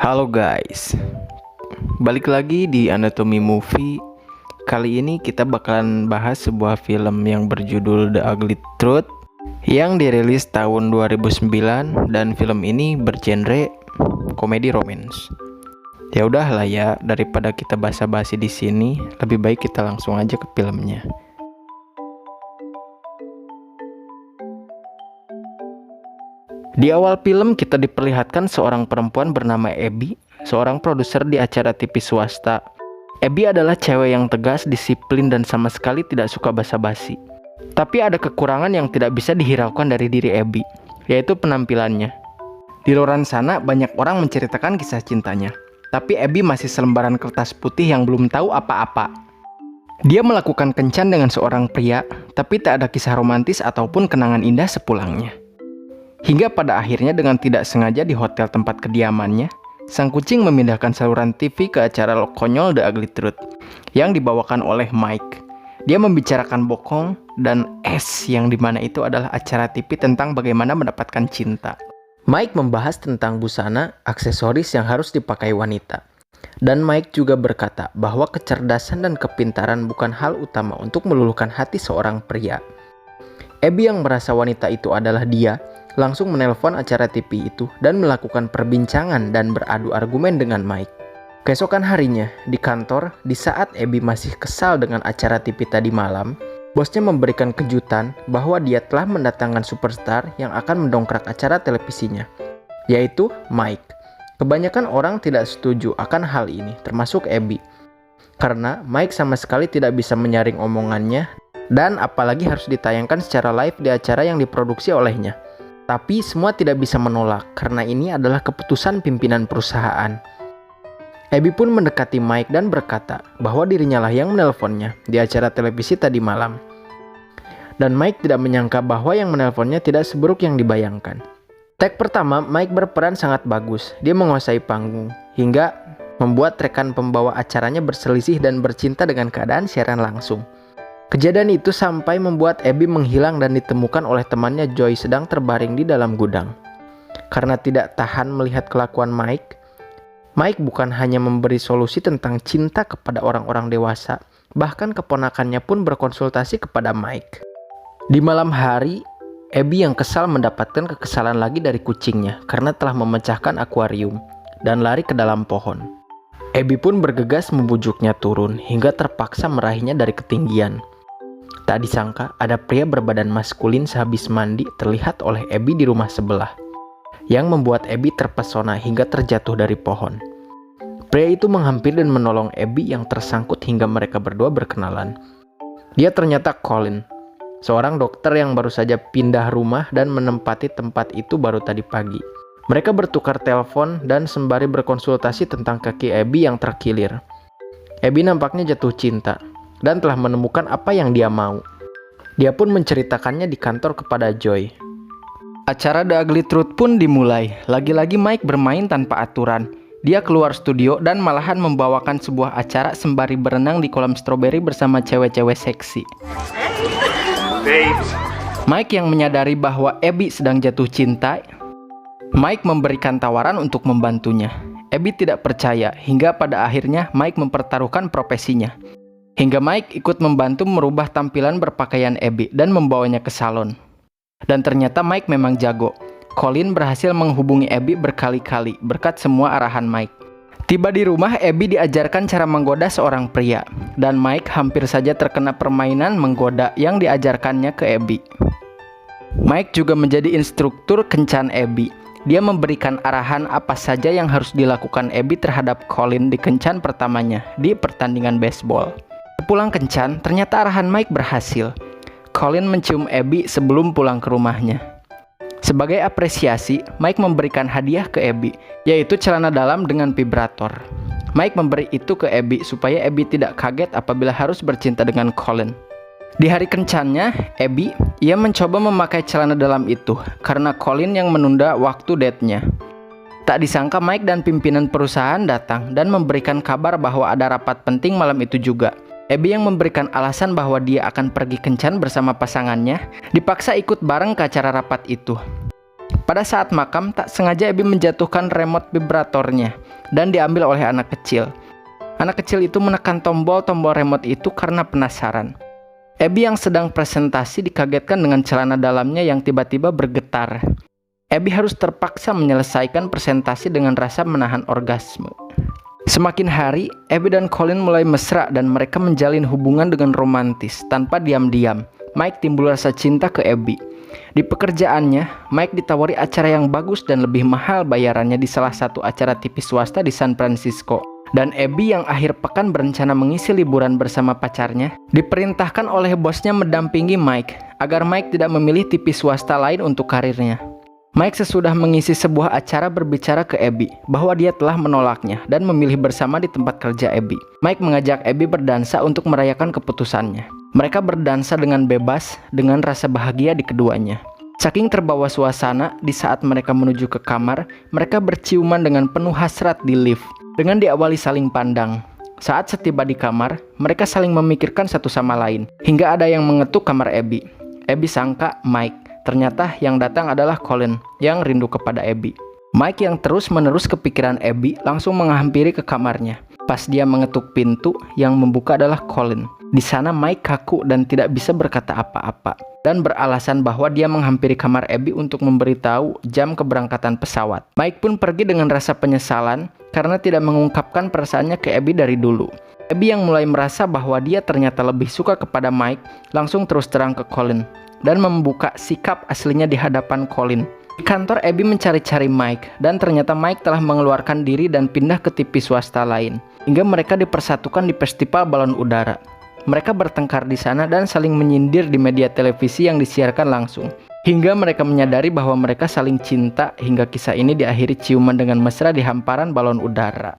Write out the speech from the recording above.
Halo guys, balik lagi di Anatomy Movie. Kali ini kita bakalan bahas sebuah film yang berjudul The Ugly Truth yang dirilis tahun 2009 dan film ini bergenre komedi romance. Ya udahlah ya, daripada kita basa-basi di sini, lebih baik kita langsung aja ke filmnya. Di awal film kita diperlihatkan seorang perempuan bernama Abby, seorang produser di acara TV swasta. Abby adalah cewek yang tegas, disiplin, dan sama sekali tidak suka basa-basi. Tapi ada kekurangan yang tidak bisa dihiraukan dari diri Abby, yaitu penampilannya. Di luar sana banyak orang menceritakan kisah cintanya, tapi Abby masih selembaran kertas putih yang belum tahu apa-apa. Dia melakukan kencan dengan seorang pria, tapi tak ada kisah romantis ataupun kenangan indah sepulangnya. Hingga pada akhirnya dengan tidak sengaja di hotel tempat kediamannya, sang kucing memindahkan saluran TV ke acara konyol The Ugly Truth yang dibawakan oleh Mike. Dia membicarakan bokong dan es yang dimana itu adalah acara TV tentang bagaimana mendapatkan cinta. Mike membahas tentang busana, aksesoris yang harus dipakai wanita. Dan Mike juga berkata bahwa kecerdasan dan kepintaran bukan hal utama untuk meluluhkan hati seorang pria. Abby yang merasa wanita itu adalah dia, langsung menelpon acara TV itu dan melakukan perbincangan dan beradu argumen dengan Mike. Keesokan harinya, di kantor, di saat Abby masih kesal dengan acara TV tadi malam, bosnya memberikan kejutan bahwa dia telah mendatangkan superstar yang akan mendongkrak acara televisinya, yaitu Mike. Kebanyakan orang tidak setuju akan hal ini, termasuk Abby, karena Mike sama sekali tidak bisa menyaring omongannya dan apalagi harus ditayangkan secara live di acara yang diproduksi olehnya. Tapi semua tidak bisa menolak karena ini adalah keputusan pimpinan perusahaan. Abby pun mendekati Mike dan berkata bahwa dirinya lah yang menelponnya di acara televisi tadi malam. Dan Mike tidak menyangka bahwa yang menelponnya tidak seburuk yang dibayangkan. Tag pertama, Mike berperan sangat bagus. Dia menguasai panggung hingga membuat rekan pembawa acaranya berselisih dan bercinta dengan keadaan siaran langsung. Kejadian itu sampai membuat Abby menghilang dan ditemukan oleh temannya Joy sedang terbaring di dalam gudang. Karena tidak tahan melihat kelakuan Mike bukan hanya memberi solusi tentang cinta kepada orang-orang dewasa, bahkan keponakannya pun berkonsultasi kepada Mike. Di malam hari, Abby yang kesal mendapatkan kekesalan lagi dari kucingnya karena telah memecahkan akuarium dan lari ke dalam pohon. Abby pun bergegas membujuknya turun hingga terpaksa meraihnya dari ketinggian. Tak disangka ada pria berbadan maskulin sehabis mandi terlihat oleh Abby di rumah sebelah, yang membuat Abby terpesona hingga terjatuh dari pohon. Pria itu menghampiri dan menolong Abby yang tersangkut hingga mereka berdua berkenalan. Dia ternyata Colin, seorang dokter yang baru saja pindah rumah dan menempati tempat itu baru tadi pagi. Mereka bertukar telepon dan sembari berkonsultasi tentang kaki Abby yang terkilir. Abby nampaknya jatuh cinta dan telah menemukan apa yang dia mau. Dia pun menceritakannya di kantor kepada Joy. Acara The Ugly Truth pun dimulai. Lagi-lagi Mike bermain tanpa aturan. Dia keluar studio dan malahan membawakan sebuah acara sembari berenang di kolam stroberi bersama cewek-cewek seksi. Mike yang menyadari bahwa Abby sedang jatuh cinta, Mike memberikan tawaran untuk membantunya. Abby tidak percaya hingga pada akhirnya Mike mempertaruhkan profesinya. Hingga Mike ikut membantu merubah tampilan berpakaian Abby dan membawanya ke salon. Dan ternyata Mike memang jago. Colin berhasil menghubungi Abby berkali-kali berkat semua arahan Mike. Tiba di rumah, Abby diajarkan cara menggoda seorang pria. Dan Mike hampir saja terkena permainan menggoda yang diajarkannya ke Abby. Mike juga menjadi instruktur kencan Abby. Dia memberikan arahan apa saja yang harus dilakukan Abby terhadap Colin di kencan pertamanya di pertandingan baseball. Pulang kencan, ternyata arahan Mike berhasil. Colin mencium Abby sebelum pulang ke rumahnya. Sebagai apresiasi, Mike memberikan hadiah ke Abby, yaitu celana dalam dengan vibrator. Mike memberi itu ke Abby supaya Abby tidak kaget apabila harus bercinta dengan Colin. Di hari kencannya, Abby, ia mencoba memakai celana dalam itu karena Colin yang menunda waktu date-nya. Tak disangka Mike dan pimpinan perusahaan datang dan memberikan kabar bahwa ada rapat penting malam itu juga. Abby yang memberikan alasan bahwa dia akan pergi kencan bersama pasangannya, dipaksa ikut bareng ke acara rapat itu. Pada saat makam, tak sengaja Abby menjatuhkan remote vibratornya dan diambil oleh anak kecil. Anak kecil itu menekan tombol-tombol remote itu karena penasaran. Abby yang sedang presentasi dikagetkan dengan celana dalamnya yang tiba-tiba bergetar. Abby harus terpaksa menyelesaikan presentasi dengan rasa menahan orgasme. Semakin hari, Abby dan Colin mulai mesra dan mereka menjalin hubungan dengan romantis tanpa diam-diam. Mike timbul rasa cinta ke Abby. Di pekerjaannya, Mike ditawari acara yang bagus dan lebih mahal bayarannya di salah satu acara TV swasta di San Francisco. Dan Abby yang akhir pekan berencana mengisi liburan bersama pacarnya, diperintahkan oleh bosnya mendampingi Mike agar Mike tidak memilih TV swasta lain untuk karirnya. Mike sesudah mengisi sebuah acara berbicara ke Abby bahwa dia telah menolaknya dan memilih bersama di tempat kerja Abby. Mike mengajak Abby berdansa untuk merayakan keputusannya. Mereka berdansa dengan bebas, dengan rasa bahagia di keduanya. Saking terbawa suasana, di saat mereka menuju ke kamar, mereka berciuman dengan penuh hasrat di lift, dengan diawali saling pandang. Saat setiba di kamar, mereka saling memikirkan satu sama lain, hingga ada yang mengetuk kamar Abby. Abby sangka Mike, ternyata yang datang adalah Colin, yang rindu kepada Abby. Mike yang terus-menerus kepikiran Abby langsung menghampiri ke kamarnya. Pas dia mengetuk pintu, yang membuka adalah Colin. Di sana Mike kaku dan tidak bisa berkata apa-apa, dan beralasan bahwa dia menghampiri kamar Abby untuk memberitahu jam keberangkatan pesawat. Mike pun pergi dengan rasa penyesalan karena tidak mengungkapkan perasaannya ke Abby dari dulu. Abby yang mulai merasa bahwa dia ternyata lebih suka kepada Mike, langsung terus terang ke Colin dan membuka sikap aslinya di hadapan Colin. Di kantor, Abby mencari-cari Mike, dan ternyata Mike telah mengeluarkan diri dan pindah ke TV swasta lain, hingga mereka dipersatukan di festival balon udara. Mereka bertengkar di sana dan saling menyindir di media televisi yang disiarkan langsung, hingga mereka menyadari bahwa mereka saling cinta, hingga kisah ini diakhiri ciuman dengan mesra di hamparan balon udara.